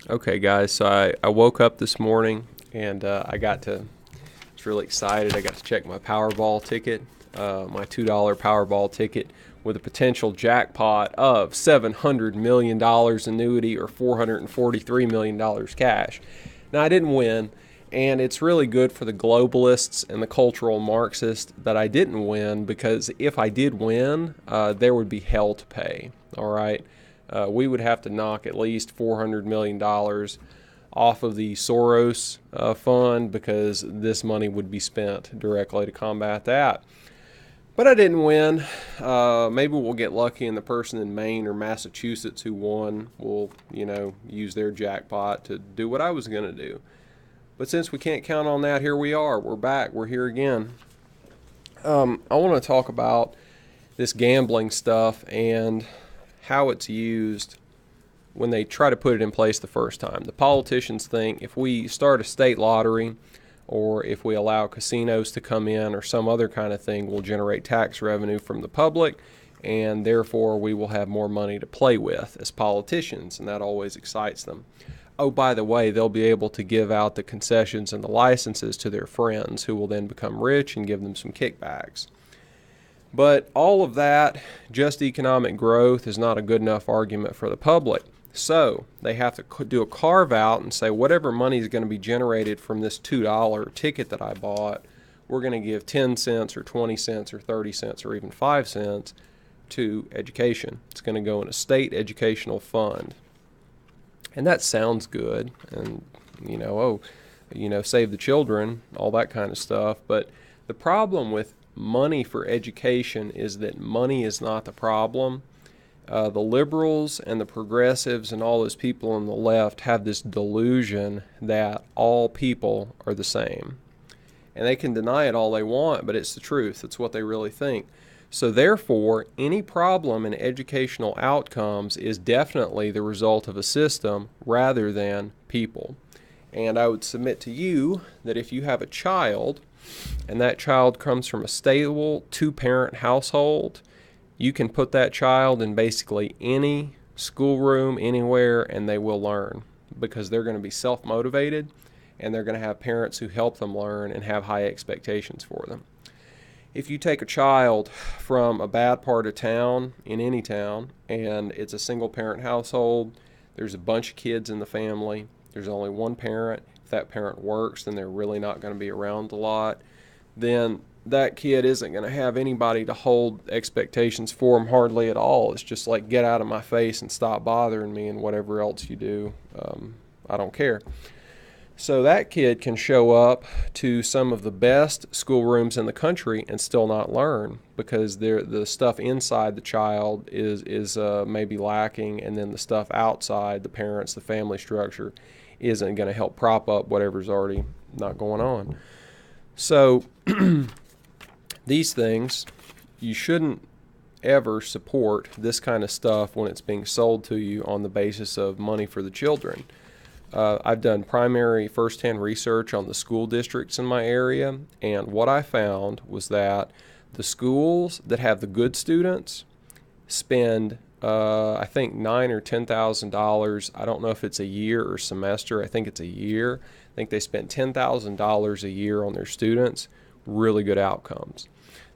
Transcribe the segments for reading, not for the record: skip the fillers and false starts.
Okay, guys, so I woke up this morning and I was really excited. I got to check my Powerball ticket, my $2 Powerball ticket with a potential jackpot of $700 million annuity or $443 million cash. Now, I didn't win, and it's really good for the globalists and the cultural Marxists that I didn't win, because if I did win, there would be hell to pay, all right? We would have to knock at least $400 million off of the Soros fund, because this money would be spent directly to combat that. But I didn't win. Maybe we'll get lucky and the person in Maine or Massachusetts who won will, use their jackpot to do what I was going to do. But since we can't count on that, here we are. We're back. We're here again. I want to talk about this gambling stuff and how it's used when they try to put it in place the first time. The politicians think if we start a state lottery or if we allow casinos to come in or some other kind of thing, we'll generate tax revenue from the public, and therefore we will have more money to play with as politicians, and that always excites them. Oh, by the way, they'll be able to give out the concessions and the licenses to their friends, who will then become rich and give them some kickbacks. But all of that, just economic growth, is not a good enough argument for the public. So they have to do a carve out and say, whatever money is going to be generated from this $2 ticket that I bought, we're going to give 10 cents or 20 cents or 30 cents or even 5 cents to education. It's going to go in a state educational fund. And that sounds good. And, save the children, all that kind of stuff. But the problem with money for education is that money is not the problem. The liberals and the progressives and all those people on the left have this delusion that all people are the same. And they can deny it all they want, but it's the truth. It's what they really think. So therefore, any problem in educational outcomes is definitely the result of a system rather than people. And I would submit to you that if you have a child and that child comes from a stable two-parent household, you can put that child in basically any schoolroom anywhere and they will learn, because they're going to be self-motivated and they're going to have parents who help them learn and have high expectations for them. If you take a child from a bad part of town, in any town, and it's a single-parent household, there's a bunch of kids in the family, there's only one parent. If that parent works, then they're really not going to be around a lot. Then that kid isn't going to have anybody to hold expectations for him hardly at all. It's just like, get out of my face and stop bothering me, and whatever else you do, I don't care. So that kid can show up to some of the best schoolrooms in the country and still not learn, because the stuff inside the child is maybe lacking, and then the stuff outside, the parents, the family structure, isn't going to help prop up whatever's already not going on. So these things, you shouldn't ever support this kind of stuff when it's being sold to you on the basis of money for the children. I've done primary first-hand research on the school districts in my area, and what I found was that the schools that have the good students spend, I think, $9,000 or $10,000. I don't know if it's a year or semester. I think it's a year. I think they spent $10,000 a year on their students. Really good outcomes.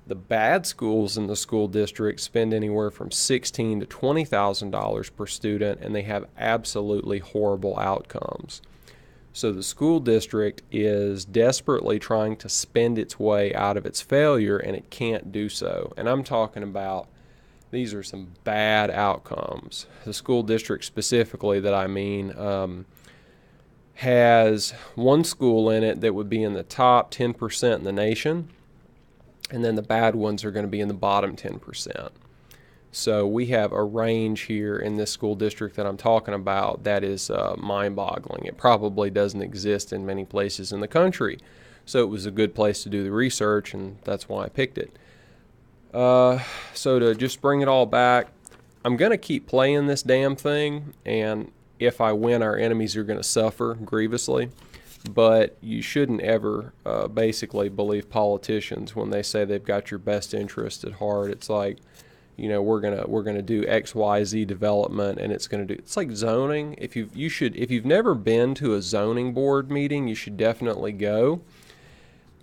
The bad schools in the school district spend anywhere from $16,000 to $20,000 per student, and they have absolutely horrible outcomes. So the school district is desperately trying to spend its way out of its failure, and it can't do so. And I'm talking about, these are some bad outcomes. The school district specifically that I mean has one school in it that would be in the top 10% in the nation, and then the bad ones are going to be in the bottom 10%. So we have a range here in this school district that I'm talking about that is mind-boggling. It probably doesn't exist in many places in the country. So it was a good place to do the research, and that's why I picked it. So to just bring it all back, I'm going to keep playing this damn thing, and if I win, our enemies are going to suffer grievously. But you shouldn't ever basically believe politicians when they say they've got your best interest at heart. It's like, you know, we're gonna do XYZ development, and it's like zoning. If you've never been to a zoning board meeting, you should definitely go.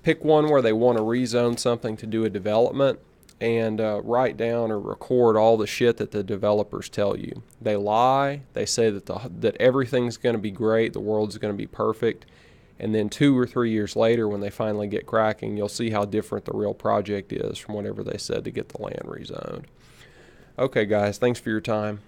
Pick one where they want to rezone something to do a development, and write down or record all the shit that the developers tell you. They lie. They say that everything's going to be great, the world's going to be perfect, and then 2 or 3 years later, when they finally get cracking, you'll see how different the real project is from whatever they said to get the land rezoned. Okay, guys, thanks for your time.